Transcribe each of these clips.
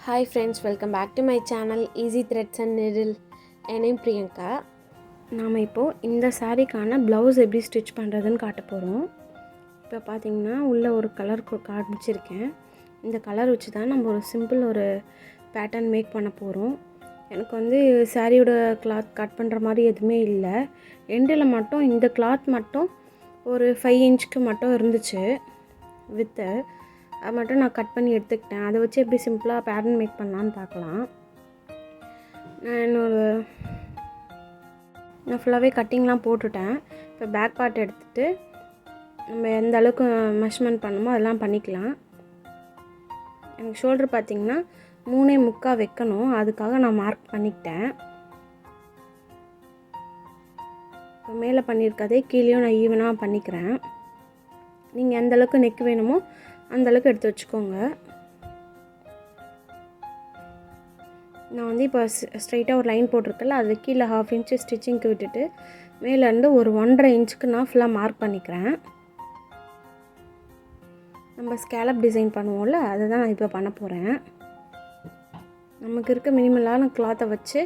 Hi friends, welcome back to my channel Easy Threads and Needle. N name Priyanka. நாம் இப்போது இந்த சாரீக்கான blouse எப்படி stitch பண்ணுறதுன்னு காட்ட போகிறோம். இப்போ பார்த்திங்கன்னா உள்ளே ஒரு கலர் காமிச்சிருக்கேன். இந்த கலர் வச்சு தான் நம்ம ஒரு சிம்பிள் ஒரு பேட்டர்ன் மேக் பண்ண போகிறோம். எனக்கு வந்து சாரியோட கிளாத் கட் பண்ணுற மாதிரி எதுவுமே இல்லை. எண்டில் மட்டும் இந்த கிளாத் மட்டும் ஒரு 5 இன்ச்சுக்கு மட்டும் இருந்துச்சு வித்து. அது மட்டும் நான் கட் பண்ணி எடுத்துக்கிட்டேன். அதை வச்சு எப்படி சிம்பிளாக பேட்டர்ன் மேக் பண்ணலான்னு பார்க்கலாம். நான் ஃபுல்லாகவே கட்டிங்லாம் போட்டுட்டேன். இப்போ பேக் பார்ட் எடுத்துகிட்டு நம்ம எந்த அளவுக்கு மெஷர்மெண்ட் பண்ணணுமோ அதெல்லாம் பண்ணிக்கலாம். எனக்கு ஷோல்டர் பார்த்திங்கன்னா 3.25 வைக்கணும். அதுக்காக நான் மார்க் பண்ணிக்கிட்டேன். இப்போ மேலே பண்ணியிருக்கதே கீழேயும் நான் ஈவனாக பண்ணிக்கிறேன். நீங்கள் எந்த அளவுக்கு நெக் வேணுமோ அந்தளவுக்கு எடுத்து வச்சுக்கோங்க. நான் வந்து இப்போ ஸ்ட்ரைட்டாக ஒரு லைன் போட்டிருக்கல, அது கீழே 1/2 இன்ச்சு ஸ்டிச்சிங்க்கு விட்டுட்டு மேலேருந்து ஒரு 1.5 இன்ச்சுக்கு நான் ஃபுல்லாக மார்க் பண்ணிக்கிறேன். நம்ம ஸ்கேலப் டிசைன் பண்ணுவோம்ல, அதை தான் நான் இப்போ பண்ண போகிறேன். நமக்கு இருக்க மினிமலான கிளாத்தை வச்சு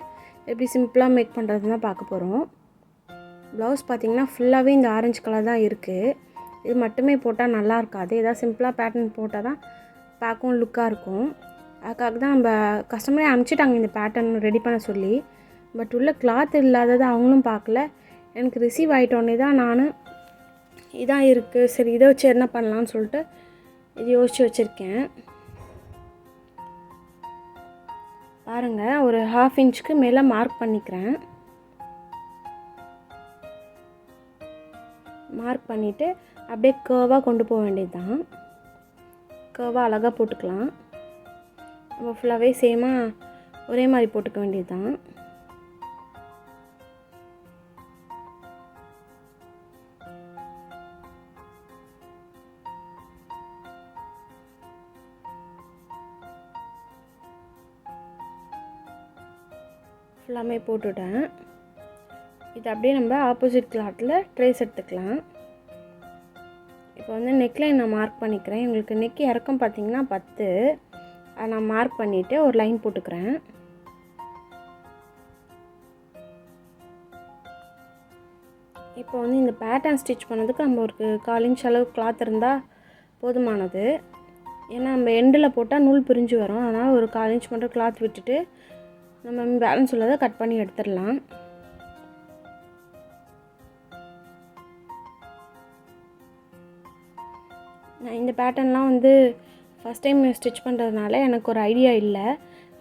எப்படி சிம்பிளாக மேக் பண்ணுறது தான் பார்க்க போகிறோம். ப்ளவுஸ் பார்த்திங்கன்னா ஃபுல்லாகவே இந்த ஆரஞ்சு கலர் தான் இருக்குது. இது மட்டுமே போட்டால் நல்லா இருக்காது. ஏதாவது சிம்பிளாக பேட்டர்ன் போட்டால் தான் பார்க்கவும் லுக்காக இருக்கும். அதுக்காக தான் நம்ம கஸ்டமரே அனுப்பிச்சிட்டாங்க இந்த பேட்டர்ன் ரெடி பண்ண சொல்லி. பட் உள்ள கிளாத் இல்லாதது அவங்களும் பார்க்கல. எனக்கு ரிசீவ் ஆகிட்டோன்னே தான் நான் இதான் இருக்குது, சரி இதை வச்சு என்ன பண்ணலான்னு சொல்லிட்டு இது யோசித்து வச்சுருக்கேன். பாருங்கள், ஒரு 1/2 இன்ச்சுக்கு மேலே மார்க் பண்ணிக்கிறேன். மார்க் பண்ணிவிட்டு அப்படியே கர்வாக கொண்டு போக வேண்டியது தான். கர்வாக அழகாக போட்டுக்கலாம். நம்ம ஃபுல்லாகவே சேமாக ஒரே மாதிரி போட்டுக்க வேண்டியது தான். ஃபுல்லாமே போட்டுவிட்டேன். இது அப்படியே நம்ம ஆப்போசிட் கிளாத்தில் ட்ரேஸ் எடுத்துக்கலாம். இப்போ வந்து நெக்லைன் நான் மார்க் பண்ணிக்கிறேன். உங்களுக்கு நெக் இறக்கம் பார்த்திங்கன்னா 10. அதை நான் மார்க் பண்ணிவிட்டு ஒரு லைன் போட்டுக்கிறேன். இப்போ வந்து இந்த பேட்டர்ன் ஸ்டிச் பண்ணதுக்கு நம்ம ஒரு 1/4 இன்ச் அளவு கிளாத் இருந்தால் போதுமானது. ஏன்னா நம்ம எண்டில் போட்டால் நூல் பிரிஞ்சு வரும். அதனால் ஒரு 1/4 இன்ச் மட்டும் கிளாத் விட்டுட்டு நம்ம பேலன்ஸ் உள்ளதை கட் பண்ணி எடுத்துடலாம். நான் இந்த பேட்டர்ன்லாம் வந்து ஃபஸ்ட் டைம் ஸ்டிச் பண்ணுறதுனால எனக்கு ஒரு ஐடியா இல்லை.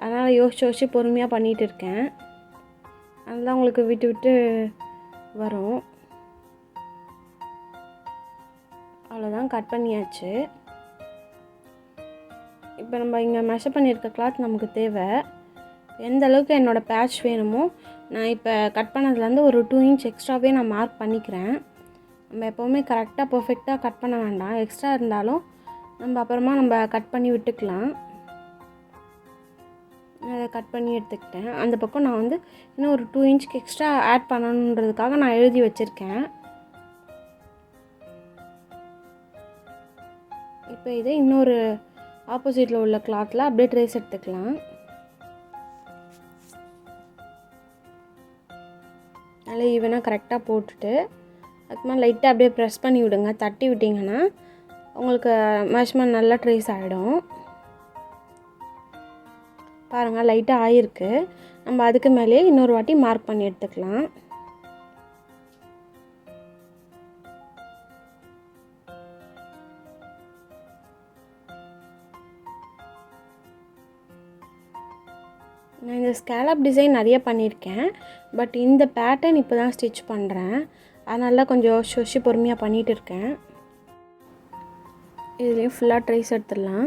அதனால் யோசிச்சு பொறுமையாக பண்ணிகிட்டு இருக்கேன். அதெல்லாம் உங்களுக்கு விட்டு விட்டு வரும். அவ்வளோதான், கட் பண்ணியாச்சு. இப்போ நம்ம இங்கே மெஷர் பண்ணியிருக்க கிளாத் நமக்கு தேவை. எந்த அளவுக்கு என்னோடய பேட்ச் வேணுமோ நான் இப்போ கட் பண்ணதுலேருந்து ஒரு 2 இன்ச் எக்ஸ்ட்ராவே நான் மார்க் பண்ணிக்கிறேன். நம்ம எப்போவுமே கரெக்டாக பர்ஃபெக்டாக கட் பண்ண வேண்டாம். எக்ஸ்ட்ரா இருந்தாலும் நம்ம அப்புறமா நம்ம கட் பண்ணி விட்டுக்கலாம். அதை கட் பண்ணி எடுத்துக்கிட்டேன். அந்த பக்கம் நான் வந்து இன்னும் ஒரு 2 இன்ச்சுக்கு எக்ஸ்ட்ரா ஆட் பண்ணணுன்றதுக்காக நான் எழுதி வச்சுருக்கேன். இப்போ இதை இன்னொரு ஆப்போசிட்டில் உள்ள கிளாத்தில் அப்படியே ட்ரேஸ் எடுத்துக்கலாம். நல்லா ஈவனாக கரெக்டாக போட்டுட்டு அதுக்குமா லைட்டாக அப்படியே ப்ரெஸ் பண்ணி விடுங்க. தட்டி விட்டிங்கன்னா உங்களுக்கு மெஷர்மெண்ட் நல்லா ட்ரேஸ் ஆகிடும். பாருங்கள், லைட்டாக ஆகிருக்கு. நம்ம அதுக்கு மேலேயே இன்னொரு வாட்டி மார்க் பண்ணி எடுத்துக்கலாம். நான் இந்த ஸ்கேலப் டிசைன் நிறைய பண்ணியிருக்கேன். பட் இந்த பேட்டர்ன் இப்போ தான் ஸ்டிச் பண்ணுறேன். அதனால கொஞ்சம் யோசிச்சு பொறுமையாக பண்ணிகிட்டு இருக்கேன். இதுலேயும் ஃபுல்லாக ட்ரேஸ் எடுத்துடலாம்.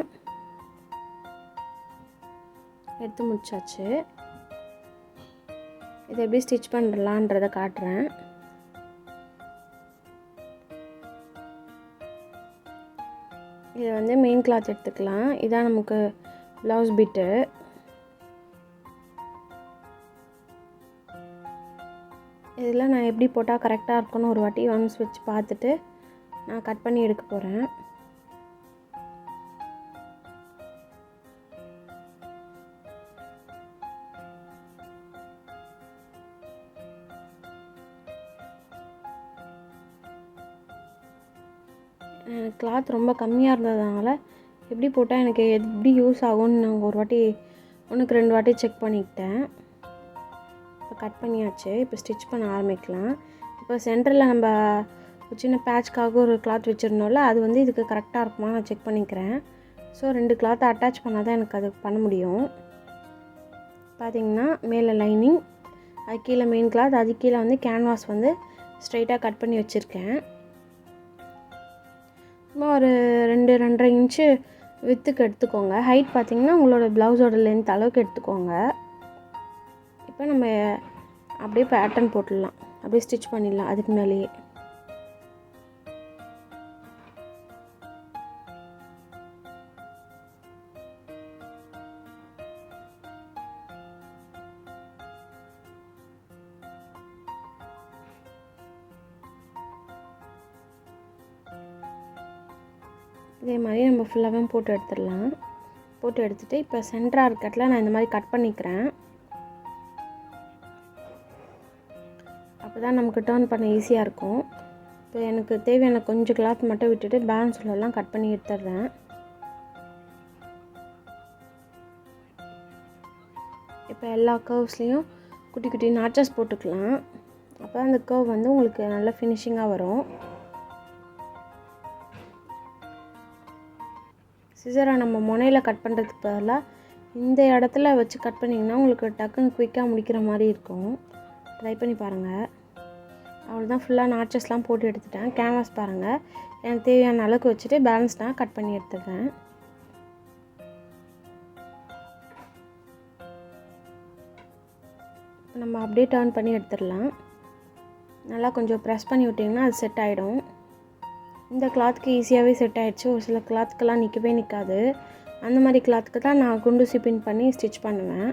எடுத்து முடிச்சாச்சு. இதை எப்படி ஸ்டிச் பண்ணலான்றதை காட்டுறேன். இதை வந்து மெயின் கிளாத் எடுத்துக்கலாம். இதான் நமக்கு ப்ளவுஸ் பிட்டு. இதில் நான் எப்படி போட்டால் கரெக்டாக இருக்குன்னு ஒரு வாட்டி ஒன்ஸ் வச்சு பார்த்துட்டு நான் கட் பண்ணி எடுக்க போகிறேன். கிளாத் ரொம்ப கம்மியாக இருந்ததுனால எப்படி போட்டால் எனக்கு எப்படி யூஸ் ஆகும்னு நான் ஒரு வாட்டி 1க்கு 2 வாட்டி செக் பண்ணிக்கிட்டேன். இப்போ கட் பண்ணியாச்சு. இப்போ ஸ்டிச் பண்ண ஆரம்பிக்கலாம். இப்போ சென்டரில் நம்ம ஒரு சின்ன பேட்ச்க்காக ஒரு கிளாத் வச்சுருந்தோம்ல, அது வந்து இதுக்கு கரெக்டாக இருக்குமா நான் செக் பண்ணிக்கிறேன். ஸோ 2 கிளாத்தை அட்டாச் பண்ணால் தான் எனக்கு அது பண்ண முடியும். பார்த்திங்கன்னா மேலே லைனிங், அது கீழே மெயின் கிளாத், அது கீழே வந்து கேன்வாஸ் வந்து ஸ்ட்ரைட்டாக கட் பண்ணி வச்சுருக்கேன். சும்மா ஒரு 2-2.5 இன்ச்சு வித்துக்கு எடுத்துக்கோங்க. ஹைட் பார்த்திங்கன்னா உங்களோட ப்ளவுஸோட லென்த் அளவுக்கு எடுத்துக்கோங்க. இப்போ நம்ம அப்படியே பேட்டர்ன் போட்டுடலாம், அப்படியே ஸ்டிச் பண்ணிடலாம் அதுக்கு மேலேயே. இதே மாதிரி நம்ம ஃபுல்லாகவே போட்டு எடுத்துடலாம். போட்டு எடுத்துகிட்டு இப்போ சென்டராக இருக்கட்டில் நான் இந்த மாதிரி கட் பண்ணிக்கிறேன். அப்போ தான் நமக்கு டர்ன் பண்ண ஈஸியாக இருக்கும். இப்போ எனக்கு தேவையான கொஞ்சம் கிளாத் மட்டும் விட்டுட்டு பேலன்ஸ் உள்ளெல்லாம் கட் பண்ணி எடுத்துடுறேன். இப்போ எல்லா கர்வ்ஸ்லேயும் குட்டி குட்டி நாச்சஸ் போட்டுக்கலாம். அப்போ அந்த கர்வ் வந்து உங்களுக்கு நல்ல ஃபினிஷிங்காக வரும். சிசரை நம்ம முனையில் கட் பண்ணுறதுக்கு பதிலாக இந்த இடத்துல வச்சு கட் பண்ணிங்கன்னா உங்களுக்கு டக்குன்னு குயிக்காக முடிக்கிற மாதிரி இருக்கும். ட்ரை பண்ணி பாருங்கள். அவ்வளோதான், ஃபுல்லாக நாச்சஸ்லாம் போட்டு எடுத்துட்டேன். கேன்வாஸ் பாருங்கள், எனக்கு தேவையான அளவுக்கு வச்சுட்டு பேலன்ஸ்டாக கட் பண்ணி எடுத்துடுறேன். நம்ம அப்படியே டர்ன் பண்ணி எடுத்துடலாம். நல்லா கொஞ்சம் ப்ரெஸ் பண்ணி விட்டிங்கன்னா அது செட் ஆகிடும். இந்த கிளாத்துக்கு ஈஸியாகவே செட் ஆகிடுச்சு. ஒரு சில கிளாத்துக்கெல்லாம் நிற்கவே நிற்காது. அந்த மாதிரி கிளாத்துக்கு தான் நான் குண்டூசி பின் பண்ணி ஸ்டிச் பண்ணுவேன்.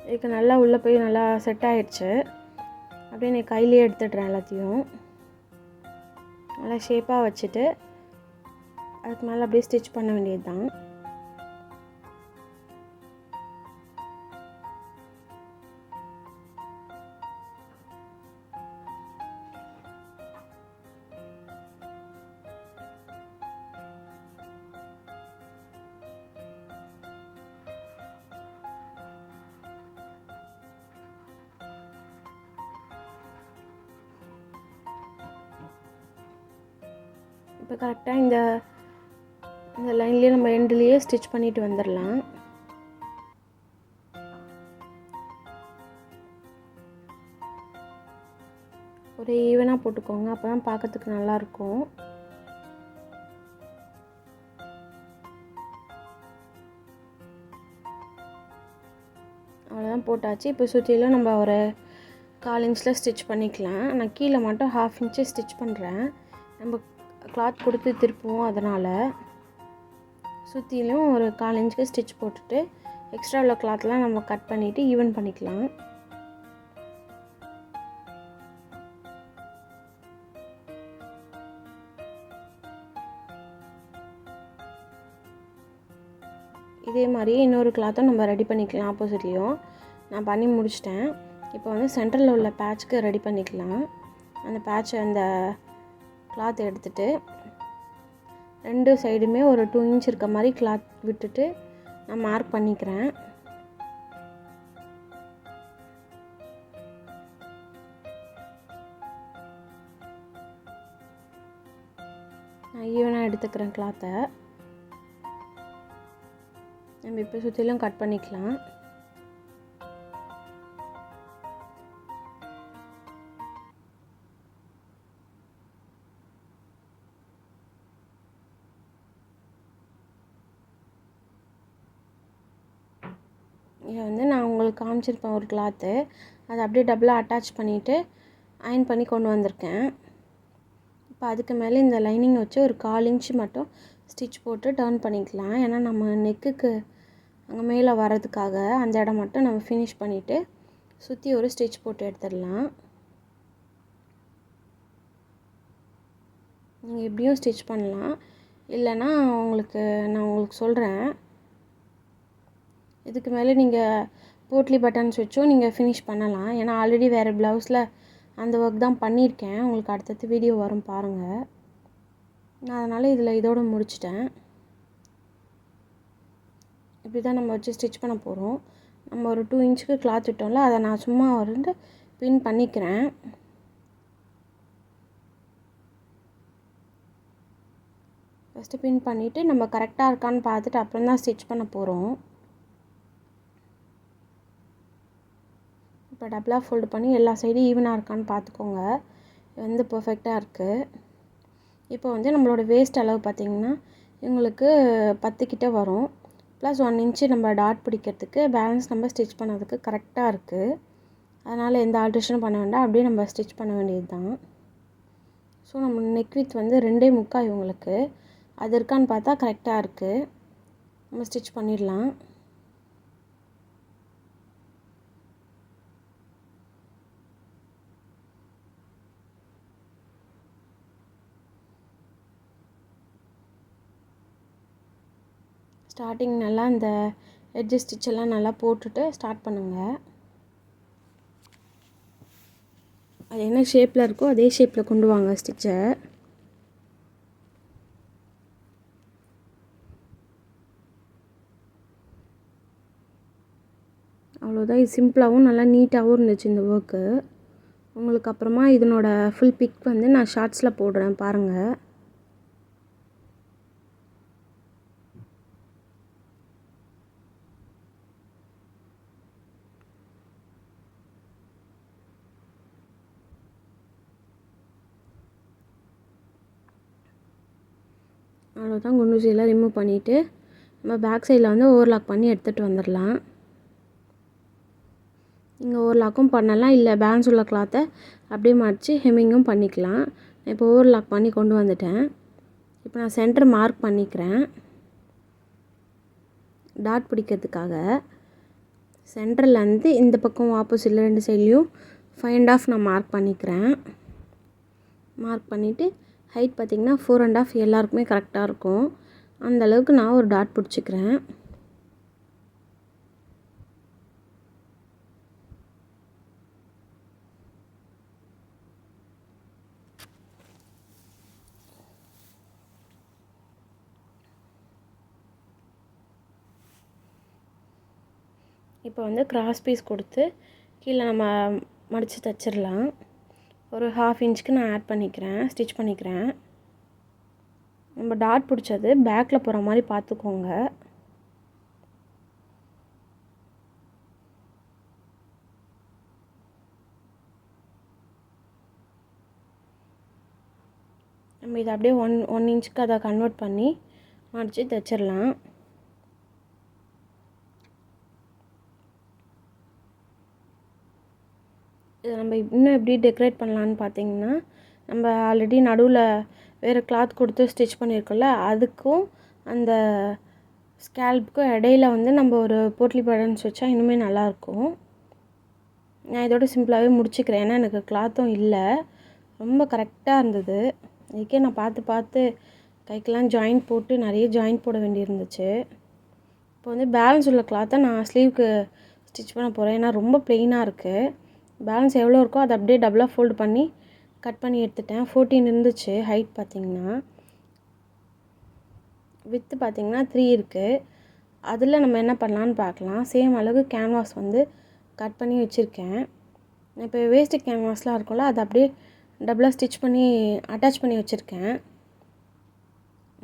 இதுக்கு நல்லா உள்ளே போய் நல்லா செட் ஆகிடுச்சு. அப்படியே நான் கையிலே எடுத்துடுறேன் எல்லாத்தையும். நல்லா ஷேப்பாக வச்சுட்டு அதுக்கு மேலே அப்படியே ஸ்டிச் பண்ண வேண்டியது தான். இப்போ கரெக்டாக இந்த லைன்லேயே நம்ம எண்ட்லேயே ஸ்டிச் பண்ணிட்டு வந்துடலாம். ஒரே ஈவனாக போட்டுக்கோங்க, அப்போ தான் பார்க்கறதுக்கு நல்லாயிருக்கும். அவ்வளோதான், போட்டாச்சு. இப்போ சுற்றிலும் நம்ம ஒரு 1/4 இன்ச்சில் ஸ்டிச் பண்ணிக்கலாம். நான் கீழே மட்டும் 1/2 இன்ச்சு ஸ்டிச் பண்ணுறேன். நம்ம கிளாத் கொடுத்து திருப்புவோம், அதனால் சுற்றிலும் ஒரு 1/4 இன்ச்சுக்கு ஸ்டிச் போட்டுட்டு எக்ஸ்ட்ரா உள்ள கிளாத்லாம் நம்ம கட் பண்ணிவிட்டு ஈவன் பண்ணிக்கலாம். இதே மாதிரி இன்னொரு கிளாத்தும் நம்ம ரெடி பண்ணிக்கலாம். ஆப்போசிட்லேயும் நான் பண்ணி முடிச்சிட்டேன். இப்போ வந்து சென்டரில் உள்ள பேட்ச்க்கு ரெடி பண்ணிக்கலாம். அந்த பேட்சை அந்த கிளாத் எடுத்துகிட்டு 2 சைடுமே ஒரு 2 இன்ச் இருக்க மாதிரி கிளாத் விட்டுட்டு நான் மார்க் பண்ணிக்கிறேன். நான் ஈவனாக எடுத்துக்கிறேன் கிளாத்தை. நம்ம இப்போ சுற்றிலும் கட் பண்ணிக்கலாம். இதை வந்து நான் உங்களுக்கு காமிச்சிருப்பேன் ஒரு கிளாத்து, அதை அப்படியே டபுளாக அட்டாச் பண்ணிவிட்டு அயன் பண்ணி கொண்டு வந்திருக்கேன். இப்போ அதுக்கு மேலே இந்த லைனிங் வச்சு ஒரு 1/4 இன்ச்சு மட்டும் ஸ்டிச் போட்டு டர்ன் பண்ணிக்கலாம். ஏன்னா நம்ம நெக்குக்கு அங்கே மேலே வர்றதுக்காக அந்த இடம் மட்டும் நம்ம ஃபினிஷ் பண்ணிவிட்டு சுற்றி ஒரு ஸ்டிச் போட்டு எடுத்துடலாம். நீங்கள் எப்படியும் ஸ்டிச் பண்ணலாம், இல்லைன்னா நான் உங்களுக்கு சொல்கிறேன். இதுக்கு மேலே நீங்கள் போட்லி பட்டன்ஸ் வச்சும் நீங்கள் ஃபினிஷ் பண்ணலாம். ஏன்னா ஆல்ரெடி வேறு ப்ளவுஸில் அந்த ஒர்க் தான் பண்ணியிருக்கேன். உங்களுக்கு அடுத்தடுத்து வீடியோ வரும் பாருங்கள். நான் அதனால் இதோட முடிச்சிட்டேன். இப்படி தான் நம்ம வச்சு ஸ்டிச் பண்ண போகிறோம். நம்ம ஒரு 2 இன்ச்சுக்கு கிளாத் விட்டோம்ல, அதை நான் சும்மா வந்து பின் பண்ணிக்கிறேன். ஃபஸ்ட்டு பின் பண்ணிவிட்டு நம்ம கரெக்டாக இருக்கான்னு பார்த்துட்டு அப்புறம் தான் ஸ்டிச் பண்ண போகிறோம். இப்போ டபுளாக ஃபோல்டு பண்ணி எல்லா சைடும் ஈவனாக இருக்கான்னு பார்த்துக்கோங்க. வந்து பர்ஃபெக்டாக இருக்குது. இப்போ வந்து நம்மளோட வேஸ்ட் அளவு பார்த்திங்கன்னா இவங்களுக்கு 10 கிட்ட வரும். ப்ளஸ் 1 இன்ச்சு நம்ம டாட் பிடிக்கிறதுக்கு பேலன்ஸ் நம்ம ஸ்டிச் பண்ணதுக்கு கரெக்டாக இருக்குது. அதனால் எந்த ஆல்ட்ரேஷனும் பண்ண வேண்டாம், அப்படியே நம்ம ஸ்டிச் பண்ண வேண்டியது தான். ஸோ நம்ம நெக் வித் வந்து 2.75 இவங்களுக்கு. அது இருக்கான்னு பார்த்தா கரெக்டாக இருக்குது. நம்ம ஸ்டிச் பண்ணிடலாம். ஸ்டார்டிங் நல்லா இந்த எட்ஜ் ஸ்டிச்செல்லாம் நல்லா போட்டுட்டு ஸ்டார்ட் பண்ணுங்கள். அது என்ன ஷேப்பில் இருக்கோ அதே ஷேப்பில் கொண்டு வாங்க ஸ்டிச்சை. அவ்வளோதான். இது சிம்பிளாகவும் நல்லா நீட்டாகவும் இருந்துச்சு இந்த ஒர்க்கு. உங்களுக்கு அப்புறமா இதனோட ஃபுல் பிக் வந்து நான் ஷார்ட்ஸில் போடுறேன் பாருங்கள். அவ்வளோதான். குண்டூசியெல்லாம் ரிமூவ் பண்ணிவிட்டு நம்ம பேக் சைடில் வந்து ஓவர்லாக் பண்ணி எடுத்துகிட்டு வந்துடலாம். இங்கே ஓவர்லாக்கும் பண்ணலாம், இல்லை பேலன்ஸ் உள்ள கிளாத்தை அப்படியே மடித்து ஹெம்மிங்கும் பண்ணிக்கலாம். இப்போ ஓவர்லாக் பண்ணி கொண்டு வந்துட்டேன். இப்போ நான் சென்டர் மார்க் பண்ணிக்கிறேன். டாட் பிடிக்கிறதுக்காக சென்டர்லேருந்து இந்த பக்கம் ஆப்போசிட்டில் 2 சைட்லேயும் 5.5 நான் மார்க் பண்ணிக்கிறேன். மார்க் பண்ணிவிட்டு ஹைட் பார்த்திங்கன்னா 4.5 எல்லாருக்குமே கரெக்டாக இருக்கும். அந்தளவுக்கு நான் ஒரு டாட் பிடிச்சிக்கிறேன். இப்போ வந்து கிராஸ் பீஸ் கொடுத்து கீழே நம்ம மடித்து தைச்சிடலாம். ஒரு 1/2 இன்ச்சுக்கு நான் ஆட் பண்ணிக்கிறேன், ஸ்டிச் பண்ணிக்கிறேன். நம்ம டாட் பிடிச்சது பேக்கில் போகிற மாதிரி பார்த்துக்கோங்க. நம்ம இதை அப்படியே ஒன் இன்ச்சுக்கு அதை கன்வெர்ட் பண்ணி மடித்து தைச்சிடலாம். இதை நம்ம இன்னும் எப்படி டெக்கரேட் பண்ணலான்னு பார்த்தீங்கன்னா, நம்ம ஆல்ரெடி நடுவில் வேறு கிளாத் கொடுத்து ஸ்டிச் பண்ணியிருக்கோம்ல, அதுக்கும் அந்த ஸ்கேல்ப்புக்கும் இடையில வந்து நம்ம ஒரு போட்லி பட்டன்ஸ் வச்சா இன்னுமே நல்லாயிருக்கும். நான் இதோட சிம்பிளாகவே முடிச்சுக்கிறேன், ஏன்னா எனக்கு கிளாத்தும் இல்லை, ரொம்ப கரெக்டாக இருந்தது. இதுக்கே நான் பார்த்து கைக்கெல்லாம் ஜாயிண்ட் போட்டு நிறைய ஜாயிண்ட் போட வேண்டியிருந்துச்சு. இப்போ வந்து பேலன்ஸ் உள்ள கிளாத்தை நான் ஸ்லீவுக்கு ஸ்டிச் பண்ண போகிறேன், ஏன்னா ரொம்ப ப்ளெயினாக இருக்குது. பேலன்ஸ் எவ்வளோ இருக்கோ அதை அப்படியே டபுளாக ஃபோல்டு பண்ணி கட் பண்ணி எடுத்துட்டேன். 14 இருந்துச்சு ஹைட் பார்த்திங்கன்னா. வித்து பார்த்திங்கன்னா 3 இருக்குது. அதில் நம்ம என்ன பண்ணலான்னு பார்க்கலாம். சேம் அளவு கேன்வாஸ் வந்து கட் பண்ணி வச்சுருக்கேன். இப்போ வேஸ்ட்டு கேன்வாஸ்லாம் இருக்கும்ல, அதை அப்படியே டபுளாக ஸ்டிச் பண்ணி அட்டாச் பண்ணி வச்சுருக்கேன்.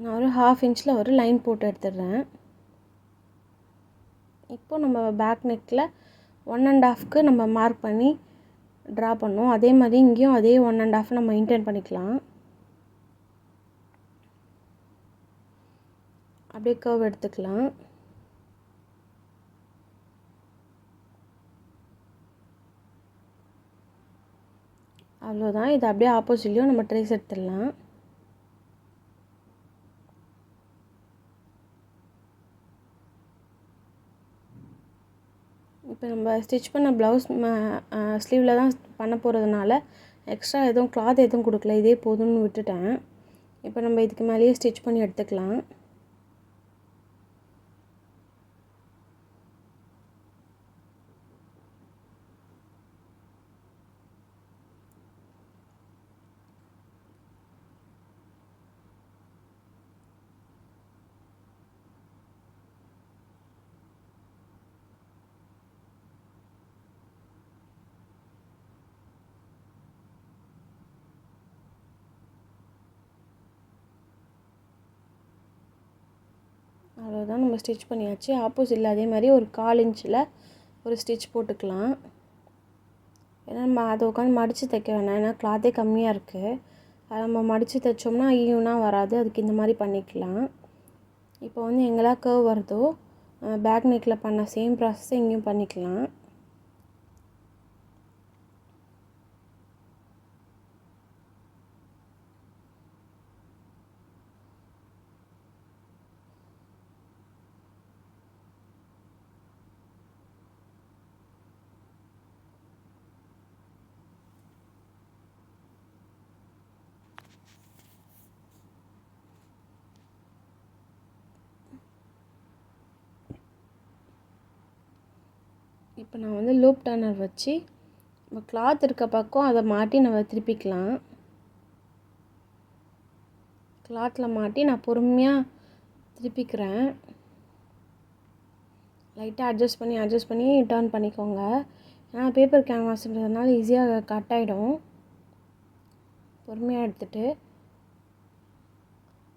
நான் ஒரு 1/2 இன்ச்சில் ஒரு லைன் போட்டு எடுத்துடுறேன். இப்போது நம்ம பேக் நெக்கில் 1.5க்கு நம்ம மார்க் பண்ணி ட்ரா பண்ணோம். அதே மாதிரி இங்கேயும் அதே 1.5 நம்ம மெயின்டைன் பண்ணிக்கலாம். அப்படியே கர்வ் எடுத்துக்கலாம். அவ்வளோதான். இது அப்படியே ஆப்போசிட்லேயும் நம்ம ட்ரேஸ் எடுத்துடலாம். இப்போ நம்ம ஸ்டிச் பண்ண ப்ளவுஸ் ஸ்லீவில் தான் பண்ண போகிறதுனால எக்ஸ்ட்ரா எதுவும் கிளாத் எதுவும் கொடுக்கல, இதே போதும்னு விட்டுட்டேன். இப்போ நம்ம இதுக்கு மேலேயே ஸ்டிச் பண்ணி எடுத்துக்கலாம். அவ்வளோதான், நம்ம ஸ்டிச் பண்ணியாச்சு. ஆப்போசிட்டில் அதே மாதிரி ஒரு 1/4 இன்ச்சில் ஒரு ஸ்டிச் போட்டுக்கலாம். ஏன்னா நம்ம அதை உட்காந்து மடித்து தைக்க வேணாம், ஏன்னா கிளாத்தே கம்மியாக இருக்குது. அதை நம்ம மடித்து தைச்சோம்னா ஈவனாக வராது, அதுக்கு இந்த மாதிரி பண்ணிக்கலாம். இப்போ வந்து எங்கெல்லாம் கர்வ் வருதோ பேக் நெக்கில் பண்ண சேம் ப்ராசஸ் இங்கேயும் பண்ணிக்கலாம். இப்போ நான் வந்து லூப் டர்னர் வச்சு நம்ம கிளாத் இருக்க பக்கம் அதை மாட்டி நம்ம திருப்பிக்கலாம். கிளாத்தில் மாட்டி நான் பொறுமையாக திருப்பிக்கிறேன். லைட்டாக அட்ஜஸ்ட் பண்ணி டர்ன் பண்ணிக்கோங்க. ஏன்னா பேப்பர் கேன்வாஸ்ன்றதுனால ஈஸியாக கட் ஆகிடும். பொறுமையாக எடுத்துகிட்டு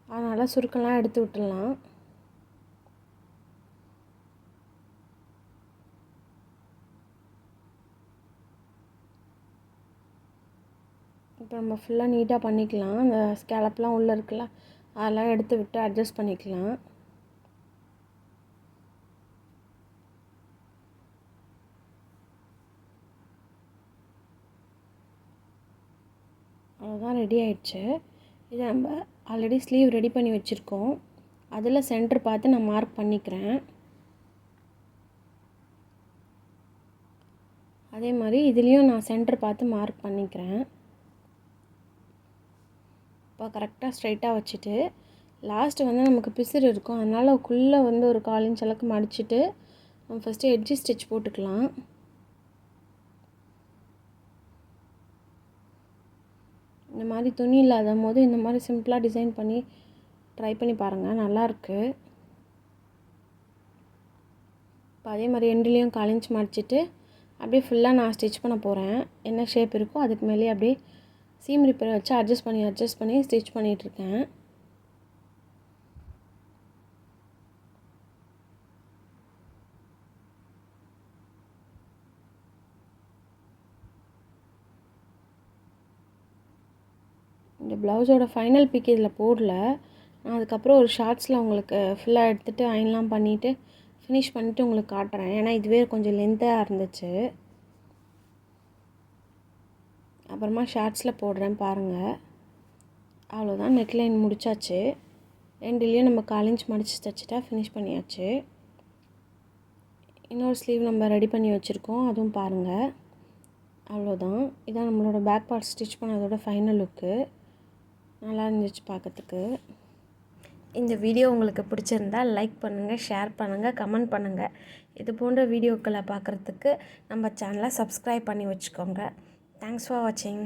அதனால் சுருக்கெல்லாம் எடுத்து விட்டுடலாம். இப்போ நம்ம ஃபுல்லாக நீட்டாக பண்ணிக்கலாம். அந்த ஸ்கேலப்லாம் உள்ளே இருக்குல்ல, அதெல்லாம் எடுத்து விட்டு அட்ஜஸ்ட் பண்ணிக்கலாம். அவ்வளோதான், ரெடி ஆயிடுச்சு. இதை நம்ம ஆல்ரெடி ஸ்லீவ் ரெடி பண்ணி வச்சுருக்கோம். அதில் சென்டர் பார்த்து நான் மார்க் பண்ணிக்கிறேன். அதே மாதிரி இதுலேயும் நான் சென்டர் பார்த்து மார்க் பண்ணிக்கிறேன். இப்போ கரெக்டாக ஸ்ட்ரைட்டாக வச்சுட்டு லாஸ்ட்டு வந்து நமக்கு பிசுறு இருக்கும், அதனால் அதுக்குள்ளே வந்து ஒரு 1/4 இன்ச் அளவுக்கு மடிச்சுட்டு நம்ம ஃபஸ்ட்டு எட்ஜி ஸ்டிச் போட்டுக்கலாம். இந்த மாதிரி துணி இல்லாத போது இந்த மாதிரி சிம்பிளாக டிசைன் பண்ணி ட்ரை பண்ணி பாருங்கள், நல்லாயிருக்கு. இப்போ அதே மாதிரி எண்டுலேயும் 1/4 இன்ச் மடிச்சுட்டு அப்படியே ஃபுல்லாக நான் ஸ்டிச் பண்ண போகிறேன். என்ன ஷேப் இருக்கோ அதுக்கு மேலே அப்படியே சீம் ரிப்பரை வச்சு அட்ஜஸ்ட் பண்ணி ஸ்டிச் பண்ணிகிட்ருக்கேன். இந்த ப்ளவுஸோட ஃபைனல் பிக் இதில் போடல. நான் அதுக்கப்புறம் ஒரு ஷார்ட்ஸில் உங்களுக்கு ஃபுல்லாக எடுத்துகிட்டு அயன்லாம் பண்ணிவிட்டு ஃபினிஷ் பண்ணிவிட்டு உங்களுக்கு காட்டுறேன். ஏன்னா இதுவே கொஞ்சம் லென்த்தாக இருந்துச்சு. அப்புறமா ஷார்ட்ஸில் போடுறேன் பாருங்கள். அவ்வளோதான், நெக்லைன் முடிச்சாச்சு. ரெண்டுலேயும் நம்ம 1/4 இன்ச் மடித்து தைச்சிட்டா ஃபினிஷ் பண்ணியாச்சு. இன்னொரு ஸ்லீவ் நம்ம ரெடி பண்ணி வச்சுருக்கோம், அதுவும் பாருங்கள். அவ்வளோதான், இதான் நம்மளோட பேக் பார்ட் ஸ்டிச் பண்ணதோட ஃபைனல் லுக்கு. நல்லா இருந்துச்சு பார்க்கறதுக்கு. இந்த வீடியோ உங்களுக்கு பிடிச்சிருந்தால் லைக் பண்ணுங்கள், ஷேர் பண்ணுங்கள், கமெண்ட் பண்ணுங்கள். இது போன்ற வீடியோக்களை பார்க்குறதுக்கு நம்ம சேனலை சப்ஸ்கிரைப் பண்ணி வச்சுக்கோங்க. தேங்க்ஸ் ஃபார் வாட்சிங்.